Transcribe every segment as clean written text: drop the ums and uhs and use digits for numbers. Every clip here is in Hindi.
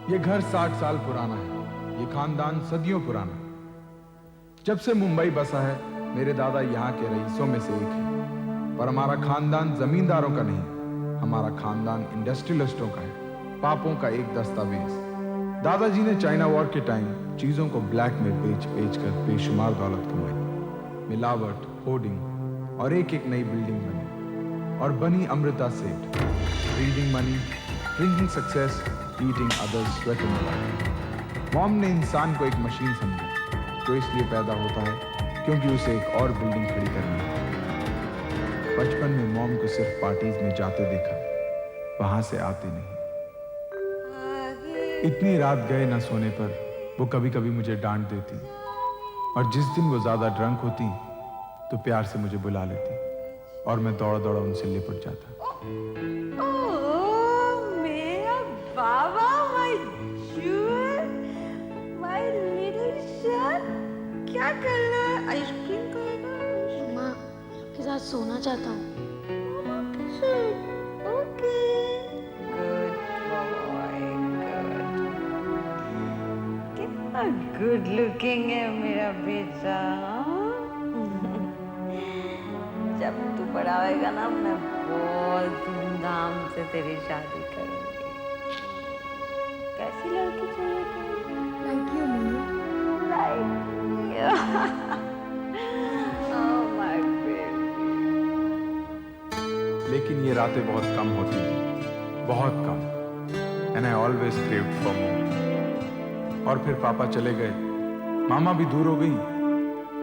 ये घर 60 साल पुराना है, ये खानदान सदियों पुराना। जब से मुंबई बसा है, मेरे दादा यहाँ के रईसों में से एक है। पर हमारा खानदान जमींदारों का नहीं, हमारा खानदान इंडस्ट्रियलिस्टों का है, पापों का एक दस्तावेज। दादाजी ने चाइना वॉर के टाइम चीजों को ब्लैक में बेच कर बेशुमार दौलत कमाई। मिलावट, होर्डिंग और एक एक नई बिल्डिंग बनी, और बनी अमृता सेठ। Reading money, drinking success, eating others, sweating life. Mom ने इंसान को एक मशीन समझा, जो इसलिए पैदा होता है क्योंकि उसे एक और बिल्डिंग खड़ी करनी है। बचपन में मॉम को सिर्फ पार्टीज में जाते देखा, वहां से आते नहीं। इतनी रात गए न सोने पर वो कभी कभी मुझे डांट देती, और जिस दिन वो ज्यादा ड्रंक होती तो प्यार से मुझे बुला लेती, और मैं दौड़ा दौड़ा उनसे लिपट जाता। मेरा बाबा, माय जूल, माय लिटिल सन, क्या कर रहा है? आइसक्रीम खाएगा? माँ, आपके साथ सोना चाहता हूँ। Okay, good boy, good. कितना गुड लुकिंग है मेरा बेटा। जब तू बड़ा होएगा ना, मैं बहुत धूमधाम से तेरी शादी करूंगी। कैसी लड़की चाहिए तुझे? Like you mummy. Like you. Oh my baby. लेकिन ये रातें बहुत कम होती थी, बहुत कम। And I always craved for more. और फिर पापा चले गए, मामा भी दूर हो गई,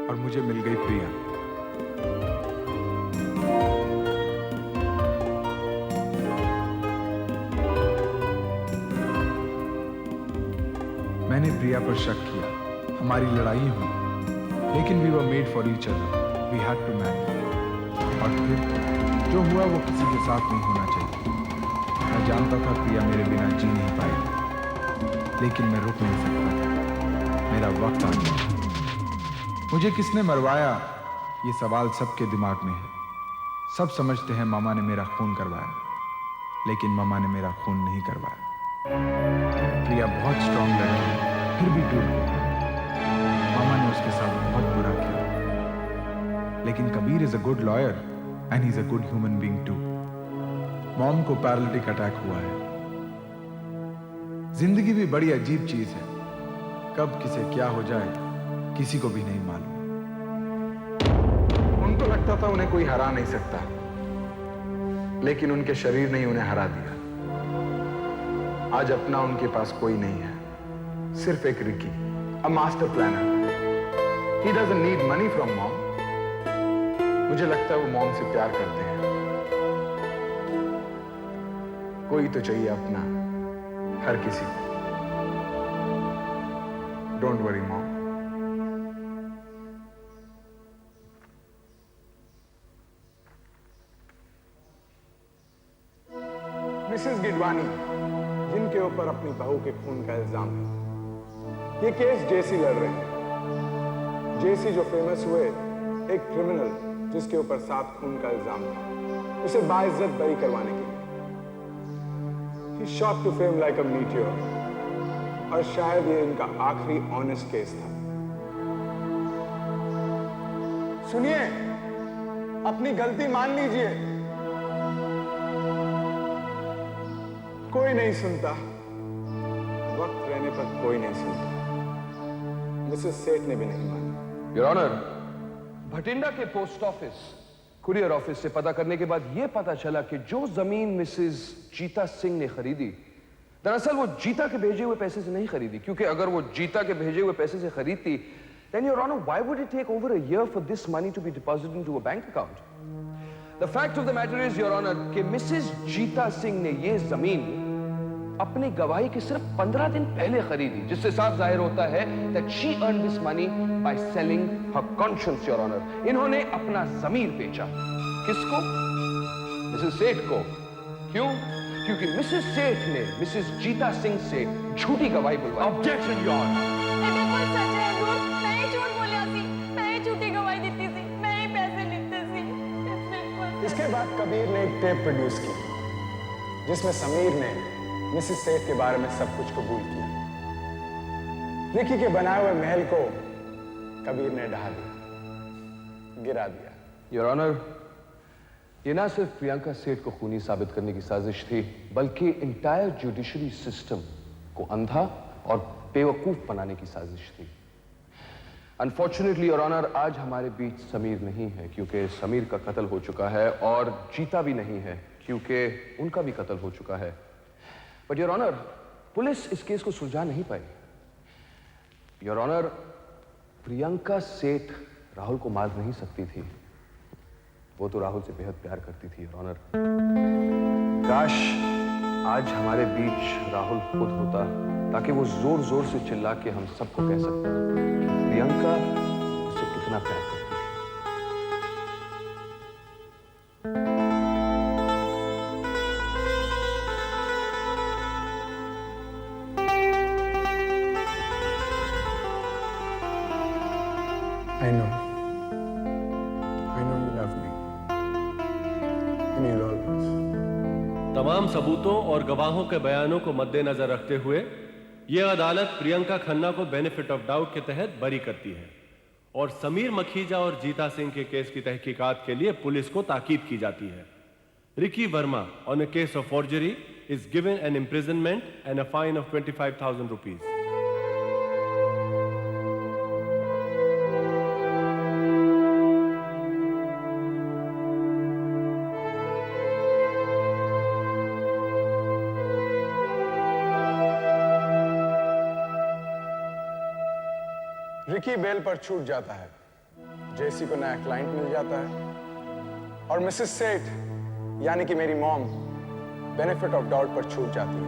और मुझे मिल गई प्रिया। मैंने प्रिया पर शक किया, हमारी लड़ाई हुई, लेकिन we were made for each other, we had to marry. और फिर जो हुआ वो किसी के साथ नहीं होना चाहिए। मैं जानता था प्रिया मेरे बिना जी नहीं पाएगी, लेकिन मैं रुक नहीं सकता। मेरा वक्त आ गया। मुझे किसने मरवाया, ये सवाल सबके दिमाग में है। सब समझते हैं मामा ने मेरा खून करवाया, लेकिन मामा ने मेरा खून नहीं करवाया। प्रिया बहुत स्ट्रांग लड़की है, फिर भी टूट गई। मामा ने उसके साथ बहुत बुरा किया, लेकिन Kabir is a good lawyer and he is a good human being too. Mom को पैरालिटिक अटैक हुआ है। जिंदगी भी बड़ी अजीब चीज है, कब किसे क्या हो जाए किसी को भी नहीं मालूम। उनको लगता था उन्हें कोई हरा नहीं सकता, लेकिन उनके शरीर ने उन्हें हरा दिया। आज अपना उनके पास कोई नहीं है, सिर्फ एक Ricky, a master planner. He doesn't need money from mom. मुझे लगता है वो मॉम से प्यार करते हैं। कोई तो चाहिए अपना, हर किसी को। Don't worry mom. Mrs Gidwani, जिनके ऊपर अपनी बहू के खून का इल्जाम है, ये केस जेसी लड़ रहे हैं। जेसी जो फेमस हुए, एक क्रिमिनल जिसके ऊपर 7 खून का इल्जाम था, उसे बाइज्जत बरी करवाने के लिए। He shot to fame like a meteor, और शायद ये इनका आखिरी ऑनेस्ट केस था। सुनिए, अपनी गलती मान लीजिए। कोई नहीं सुनता, वक्त रहने पर कोई नहीं सुनता। मिसेस सेठ ने भी नहीं मानी। योर ऑनर, भटिंडा के पोस्ट ऑफिस कुरियर ऑफिस से पता करने के बाद यह पता चला कि जो जमीन मिसेस जीता सिंह ने खरीदी, दरअसल वो जीता के भेजे हुए पैसे से नहीं खरीदी, क्योंकि अगर वो जीता के भेजे हुए पैसे से खरीदती, then your honor, why would it take over a year for this money to be deposited into a bank account? The fact of the matter is, your honor, कि मिसेस जीता सिंह ने ये जमीन अपनी गवाही के सिर्फ 15 दिन पहले खरीदी, जिससे साफ जाहिर होता है that she earned this money by selling her conscience, your honor. इन्होंने अपना ज़मीर बेचा। किसको? मिसेस सेठ को। क्यों? क्योंकि मिसेस सेठ ने मिसेस जीता सिंह से झूठी गवाही बुलवाई। Objection, your honor. ये बिल्कुल सच है हुजूर, मैं ही झूठ बोलिया सी, मैं ही झूठी गवाही दी सी, मैं ही पैसे लिते सी। बिल्कुल। इसके बाद कबीर ने एक टेप प्रोड्यूस की, जिसमें समीर ने मिसेस सेठ के बारे में सब कुछ कबूल किया। रिकी के बनाए हुए महल को कबीर ने ढहा दिया, गिरा दिया। योर ऑनर, ये ना सिर्फ प्रियंका सेठ को खूनी साबित करने की साजिश थी, बल्कि इंटायर जुडिशरी सिस्टम को अंधा और बेवकूफ बनाने की साजिश थी। अनफॉर्चुनेटली योर ऑनर, आज हमारे बीच समीर नहीं है, क्योंकि समीर का कत्ल हो चुका है, और जीता भी नहीं है क्योंकि उनका भी कत्ल हो चुका है। बट योर ऑनर, पुलिस इस केस को सुलझा नहीं पाई। योर ऑनर, प्रियंका सेठ राहुल को मार नहीं सकती थी, वो तो राहुल से बेहद प्यार करती थी। योर ऑनर, काश आज हमारे बीच राहुल खुद होता, ताकि वो जोर जोर से चिल्ला के हम सबको कह सकता कि प्रियंका उसे कितना प्यार करती है। I know you love me and you'll always. तमाम सबूतों और गवाहों के बयानों को मद्देनजर रखते हुए यह अदालत प्रियंका खन्ना को बेनिफिट ऑफ डाउट के तहत बरी करती है और समीर मखीजा और जीता सिंह के केस की तहकीकात के लिए पुलिस को ताकीद की जाती है। Ricky Verma on a case of forgery is given an imprisonment and a fine of 25,000 rupees. Ricky bail पर छूट जाता है, जेसी को नया क्लाइंट मिल जाता है, और मिसेस सेठ यानी कि मेरी मॉम बेनिफिट ऑफ डाउट पर छूट जाती है।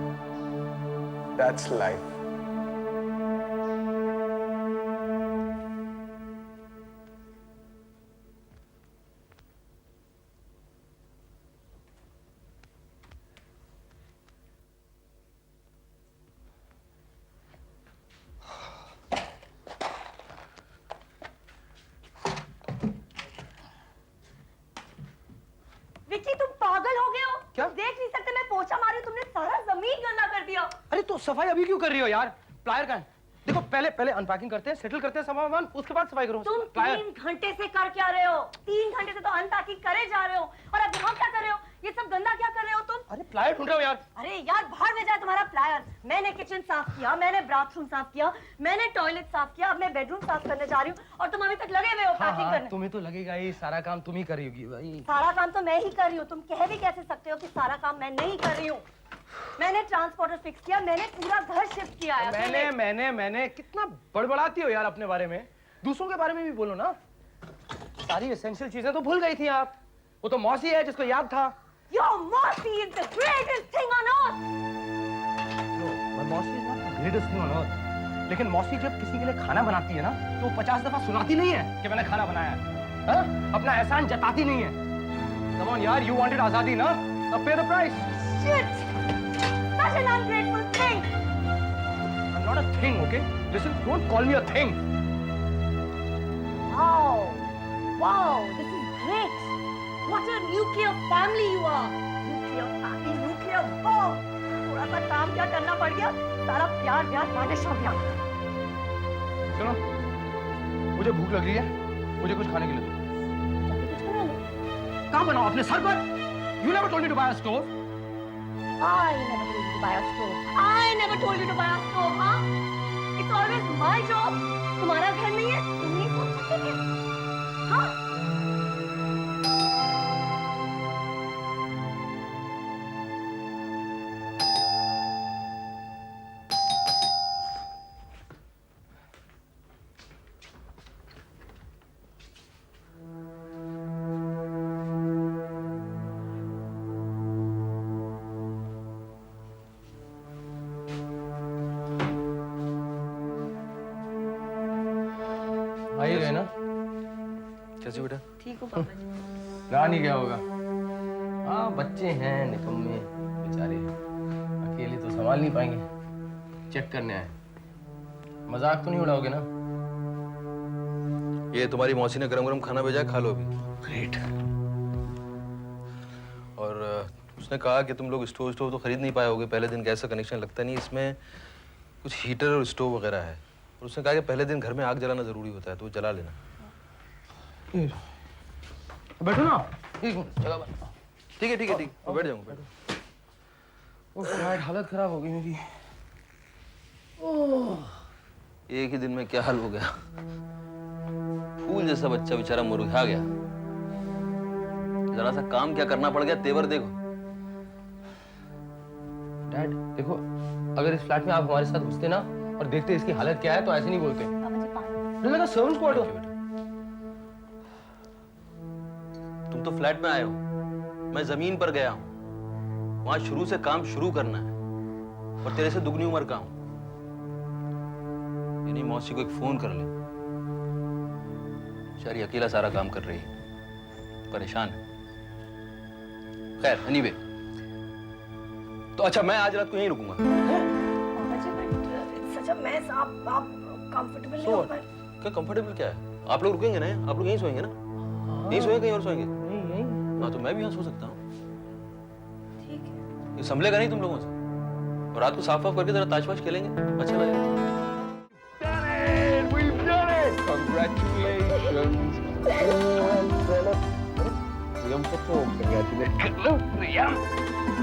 That's life. विक्की, तुम पागल हो गए हो क्या? देख नहीं सकते मैं पोछा मारी, तुमने सारा जमीन गंदा कर दिया। अरे तो सफाई अभी क्यों कर रही हो यार? प्लायर का है। देखो, पहले अनपैकिंग करते हैं, सेटल करते हैं सामान, उसके बाद सफाई करो। तुम 3 घंटे से कर क्या रहे हो? 3 घंटे से तो अनपैकिंग करे जा रहे हो, और अब यहाँ क्या कर रहे हो? ये सब गंदा क्या कर रहे हो तुम? अरे प्लायर ढूंढ रहे हो यार। अरे यार, बाहर में जाए तुम्हारा प्लायर। मैंने किचन साफ किया, मैंने बाथरूम साफ किया, मैंने टॉयलेट साफ किया, अब मैं बेडरूम साफ करने जा रही हूँ, और तुम अभी तक लगे हुए हो पैकिंग करने। तुम्हें तो लगेगा ही सारा काम तुम ही कर रही होगी भाई। सारा काम तो मैं ही कर रही हूँ। तुम कह भी कैसे सकते हो कि सारा काम मैं नहीं कर रही हूँ? मैंने ट्रांसपोर्टर फिक्स किया, मैंने पूरा घर शिफ्ट किया है। मैंने कितना बड़बड़ाती हो यार अपने बारे में। दूसरों के बारे में भी बोलो ना। सारी एसेंशियल चीजें तो भूल गई थी आप। वो तो मौसी है जिसको याद था। Your Mossy is the greatest thing on earth. No, my Mossy is not the greatest thing on earth. लेकिन मौसी जब किसी के लिए खाना बनाती है ना, तो 50 दफा सुनाती नहीं है कि मैंने खाना बनाया है। हाँ? अपना एहसान जताती नहीं है। Come on यार, you wanted आजादी ना? Now pay the price. Shit! Such an ungrateful thing. I'm not a thing, okay? Listen, don't call me a thing. Wow, wow, this is great. What a nuclear family you are. Nuclear family, nuclear bomb. थोड़ा सा काम क्या करना पड़ गया, सारा प्यार वैनिश हो गया। सुनो, मुझे भूख लग रही है, मुझे कुछ खाने के लिए दो। कुछ बना लो। कहाँ बनाओ? अपने सर पर? You never told me to buy a stove. I never told you to buy a stove. I never told you to buy a stove, huh? It's always my job. तुम्हारा घर नहीं है, तुम नहीं सोच सकते क्या? हाँ? आई गए ना? कैसे बेटा? ठीक हो पापा जी? रानी क्या होगा? हाँ, बच्चे हैं निकम्मे बेचारे, अकेले तो संभाल नहीं पाएंगे। चेक करने आए। मजाक तो नहीं उड़ाओगे ना? ये तुम्हारी मौसी ने गरम गरम खाना भेजा है, खा लो अभी। ग्रेट। और उसने कहा कि तुम लोग स्टोव तो खरीद नहीं पाए होगे, पहले दिन गैस का कनेक्शन लगता नहीं, इसमें कुछ हीटर और स्टोव वगैरह है। और उसने कहा कि पहले दिन घर में आग जलाना ज़रूरी होता है, तो वो जला लेना। बैठो ना। ठीक है ठीक है ठीक है, बैठ जाऊँगा। ओह यार, हालत खराब हो गई मेरी। एक ही दिन में क्या हाल हो गया। फूल जैसा बच्चा बेचारा मुरझा गया। जरा सा काम क्या करना पड़ गया, तेवर देखो। डैड देखो, अगर इस फ्लैट में आप हमारे साथ घुसते ना और देखते इसकी हालत क्या है तो ऐसे नहीं बोलते। लगा सर्वेंट क्वार्टर। तुम तो फ्लैट में आए हो, मैं जमीन पर गया हूं। वहां शुरू से काम शुरू करना है और तेरे से दुगनी उम्र का हूं। यानी मौसी को एक फोन कर ले, बेचारी अकेला सारा काम कर रही है, परेशान है। खैर एनीवे, तो अच्छा मैं आज रात को यहीं रुकूंगा। आप कंफर्टेबल नहीं हो पाए? क्या कंफर्टेबल क्या है? आप लोग रुकेंगे ना? आप लोग यहीं सोएंगे ना? यहीं सोएंगे, कहीं और सोएंगे? हाँ, तो मैं भी यहाँ सो सकता हूँ। ठीक है। ये संभलेगा नहीं तुम लोगों से। और रात को साफ करके जरा ताश-वाश खेलेंगे, अच्छा लगेगा। We've done it! Congratulations! प्रियम को तो congratulate कर लो, प्रियम!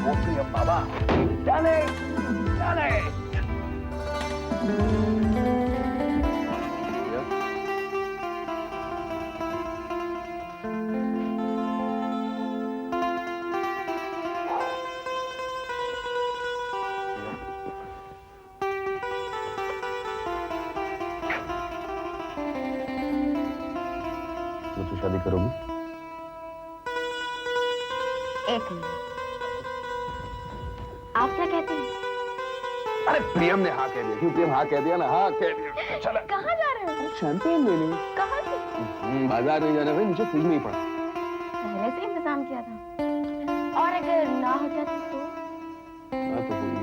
वो प्रियम बाबा! We've done it! Done it! मुझसे शादी करोगी? एक मिनट, आप क्या कहते हैं? अरे प्रियम ने हाँ कह दिया। क्यों प्रियम हाँ कह दिया ना? हाँ कह दिया। चला। कहाँ जा रहे हो? शैंपेन लेने। कहाँ से? बाजार नहीं जाना भाई, मुझे फ्रिज में ही पड़ा। पहले से इंतजाम किया था। और अगर ना हो जाती तो? ना तो होगी।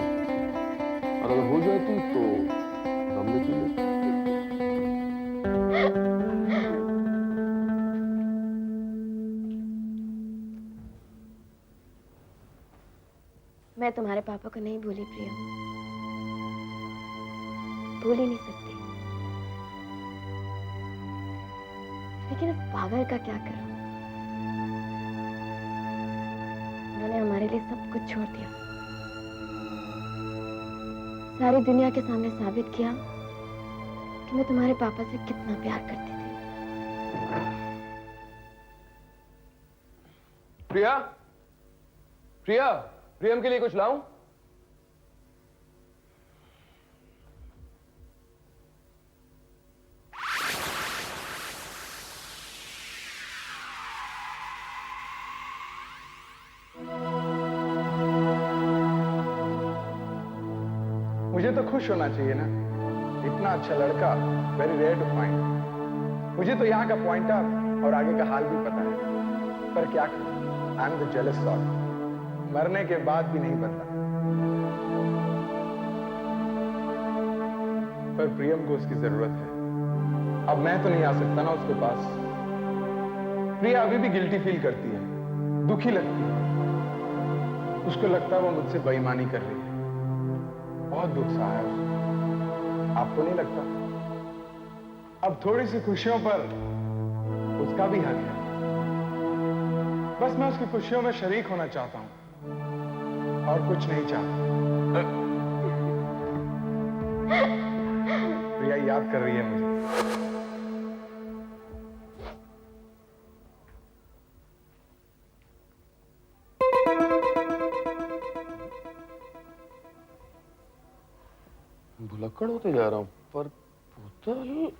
और अगर हो जाती तो दम लेती है। मैं तुम्हारे पापा को नहीं भूली प्रियम, भूल ही नहीं सकती। लेकिन इस पागल का क्या करूं? उन्होंने हमारे लिए सब कुछ छोड़ दिया, सारी दुनिया के सामने साबित किया कि मैं तुम्हारे पापा से कितना प्यार करती थी। प्रिया, प्रिया, प्रियम के लिए कुछ लाऊं? मुझे तो खुश होना चाहिए ना, इतना अच्छा लड़का वेरी रेयर टू फाइंड। मुझे तो यहाँ का पॉइंटर और आगे का हाल भी पता है, पर क्या करूं, I am the jealous sort. मरने के बाद भी नहीं बदला। पर प्रियम को उसकी जरूरत है। अब मैं तो नहीं आ सकता ना उसके पास। प्रिया अभी भी गिल्टी फील करती है, दुखी लगती है। उसको लगता है वो मुझसे बेईमानी कर रही है। बहुत दुख सा है उसको। आपको नहीं लगता? अब थोड़ी सी खुशियों पर उसका भी हक है। बस मैं उसकी खुशियों में शरीक होना चाहता हूं और कुछ नहीं चाहता। प्रिया याद कर रही है मुझे। भुलक्कड़ होते जा रहा हूं, पर बोतल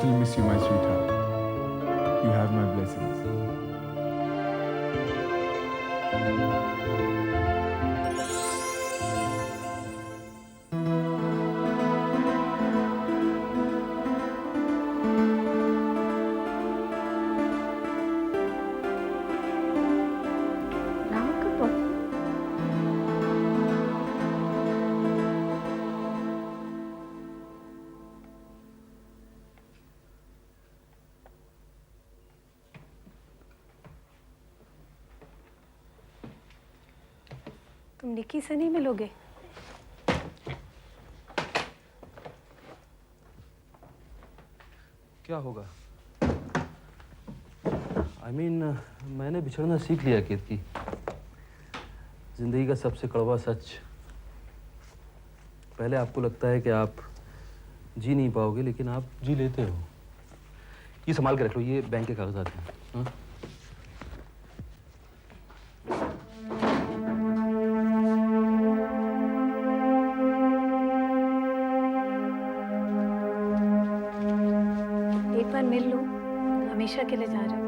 still miss you, my sweetheart. You have my blessings. Ram Kapoor. तुम निकी से नहीं मिलोगे? क्या होगा? मैंने बिछड़ना सीख लिया कीर्ति। जिंदगी का सबसे कड़वा सच। पहले आपको लगता है कि आप जी नहीं पाओगे, लेकिन आप जी लेते हो। ये संभाल के रख लो, ये बैंक के कागजात हैं। हाँ? एक बार मिल लो, हमेशा के लिए जा रहे हो।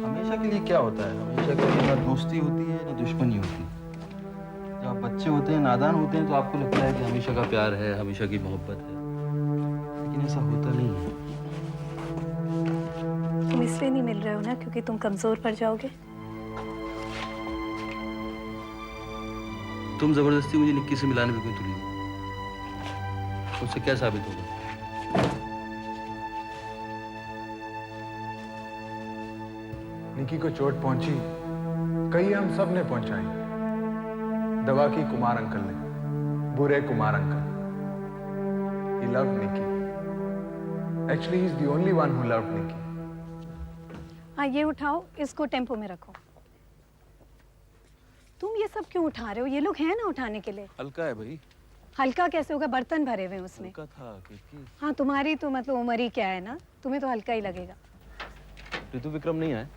हमेशा के लिए क्या होता है? हमेशा के लिए ना दोस्ती होती है ना दुश्मनी होती है। जब आप बच्चे होते हैं, नादान होते हैं, तो आपको लगता है कि हमेशा का प्यार है, हमेशा की मोहब्बत है, लेकिन ऐसा होता नहीं है। तुम इसलिए नहीं मिल रहे हो ना क्योंकि तुम कमजोर पड़ जाओगे। तुम जबरदस्ती मुझे निक्की से मिलाने में क्यों तुली हो? उससे क्या साबित होगा? निकी को चोट पहुंची, कई हम सब ने पहुंचाई। दवा की कुमार अंकल ने, बुरे Kumar uncle. He loved Nikki. Actually, he's the only one who loved Nikki. हाँ, ये उठाओ, इसको टेम्पो में रखो। तुम ये सब क्यों उठा रहे हो? ये लोग हैं ना उठाने के लिए। हल्का है भाई। हल्का कैसे होगा? बर्तन भरे हुए हैं उसमें। हल्का था क्योंकि हाँ, तुम्हारी तो मतलब उम्र ही क्या है ना, तुम्हें तो हल्का ही लगेगा। ऋतु विक्रम नहीं आए?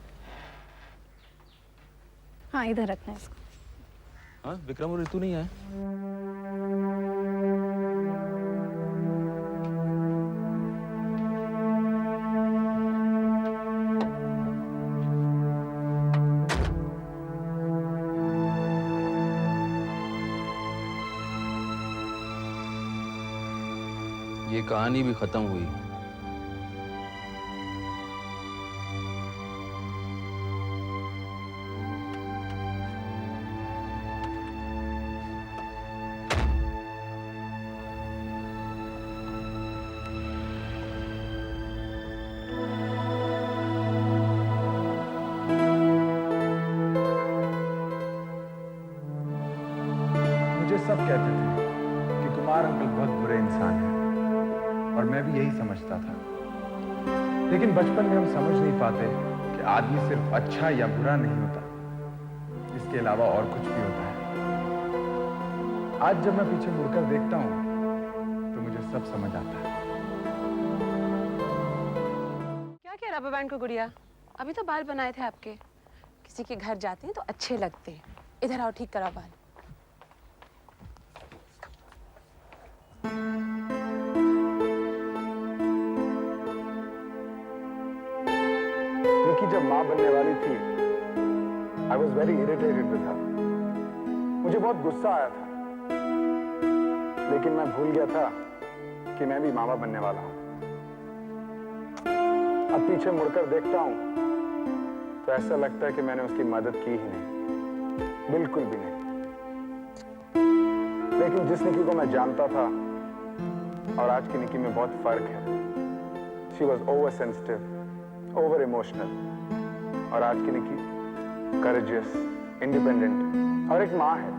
हाँ, इधर रखना है इसको। हाँ, विक्रम और ऋतु नहीं आए? ये कहानी भी खत्म हुई। मुझे सब कहते थे कि कुमार अंकल बहुत बुरे इंसान हैं, और मैं भी यही समझता था। लेकिन बचपन में हम समझ नहीं पाते कि आदमी सिर्फ अच्छा या बुरा नहीं होता, इसके अलावा और कुछ भी होता है। आज जब मैं पीछे मुड़कर देखता हूं तो मुझे सब समझ आता है। क्या कह रहा बहन को गुड़िया? अभी तो बाल बनाए थे आपके। किसी के घर जाते हैं तो अच्छे लगते हैं। इधर आओ, ठीक करा बाल। निकी जब माँ बनने वाली थी, I was very irritated with her. मुझे बहुत गुस्सा आया था, लेकिन मैं भूल गया था कि मैं भी मामा बनने वाला हूँ। अब पीछे मुड़कर देखता हूँ तो ऐसा लगता है कि मैंने उसकी मदद की ही नहीं, बिल्कुल भी नहीं। लेकिन जिस निकी को मैं जानता था और आज की निकी में बहुत फर्क है। She was oversensitive, over emotional, और आज की निकी courageous, independent और एक माँ है।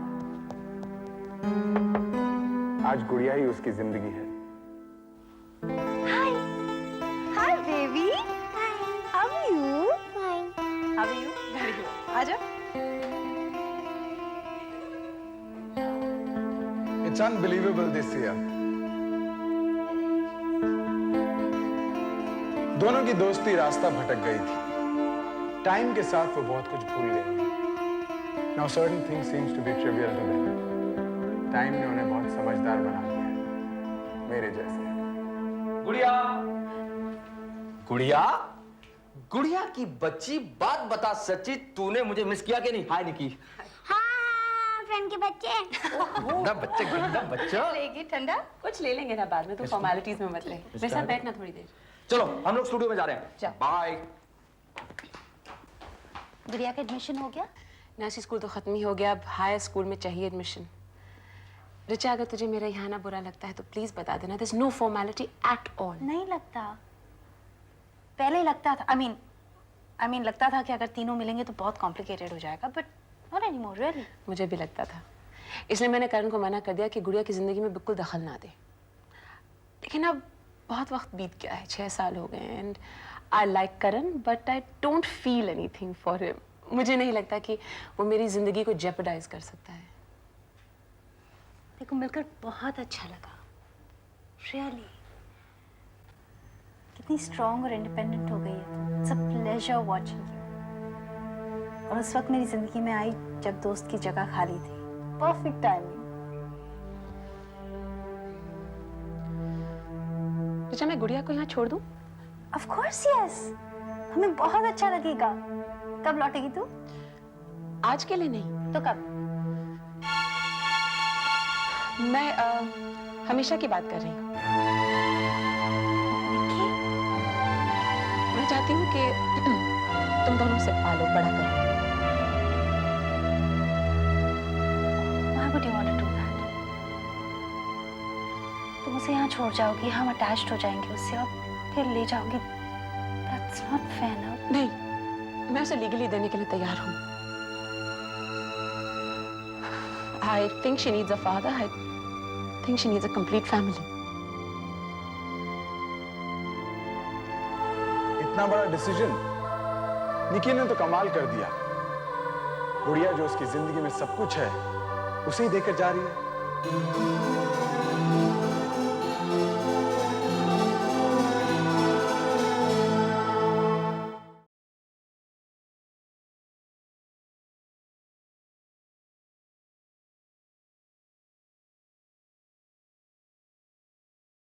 आज गुड़िया ही उसकी जिंदगी है। Hi, baby. Hi. How are you? Fine. How are you? Very good. आजा। It's unbelievable this year. दोनों की दोस्ती रास्ता भटक गई थी। टाइम के साथ वो बहुत कुछ भूल गए। Now certain things seems to be trivial to them. Time ने उन्हें बहुत समझदार बना दिया है, मेरे जैसे। गुड़िया, गुड़िया, गुड़िया की बच्ची, बात बता सच्ची, तूने मुझे मिस किया कि नहीं? हाय निकी। हाँ, फ्रेंड के बच्चे। गंदा बच्चे, गंदा बच्चा। लेगी ठंडा? कुछ ले लेंगे ना बाद में, तू फॉर्मेलिटीज में मत ले। मेरे साथ बैठना थोड़ी देर। चलो हम लोग स्टूडियो में जा रहे हैं। जाओ। बाय। गुड़िया का एडमिशन हो गया? नर्सरी स्कूल तो खत्म ही हो गया, अब हायर स्कूल में चाहिए एडमिशन। रिचा, अगर तुझे मेरा यहाँ ना बुरा लगता है तो प्लीज बता देना। There's no formality at all. नहीं लगता, पहले लगता था। I mean लगता था कि अगर तीनों मिलेंगे तो बहुत कॉम्प्लिकेटेड हो जाएगा, but not anymore, really. मुझे भी लगता था, इसलिए मैंने करण को मना कर दिया कि गुड़िया की जिंदगी में बिल्कुल दखल ना दे। लेकिन अब बहुत वक्त बीत गया है, 6 साल हो गए, and I like Karan but I don't feel anything for him. मुझे नहीं लगता कि वो मेरी जिंदगी को जेपरडाइज कर सकता है। देखो, मिलकर बहुत अच्छा लगा, रियली। कितनी स्ट्रॉन्ग और इंडिपेंडेंट हो गई है। It's a pleasure watching you. और उस वक्त मेरी जिंदगी में आई जब दोस्त की जगह खाली थी। Perfect timing. रिचा, मैं गुड़िया को यहाँ छोड़ दूँ? ऑफ कोर्स यस, हमें बहुत अच्छा लगेगा। कब लौटेगी तू? आज के लिए नहीं। तो कब? मैं हमेशा की बात कर रही हूँ। मैं चाहती हूँ कि तुम दोनों से पालो, बड़ा करो। Why would you want to do that? तुम उसे यहाँ छोड़ जाओगी, हम अटैच्ड हो जाएंगे उससे और फिर ले जाओगी। That's not fair now. नहीं, मैं उसे लीगली देने के लिए तैयार हूँ। I think she needs a father. I think she needs a complete family. इतना बड़ा डिसीजन निकी ने तो कमाल कर दिया। गुड़िया जो उसकी जिंदगी में सब कुछ है, उसे ही देकर जा रही है।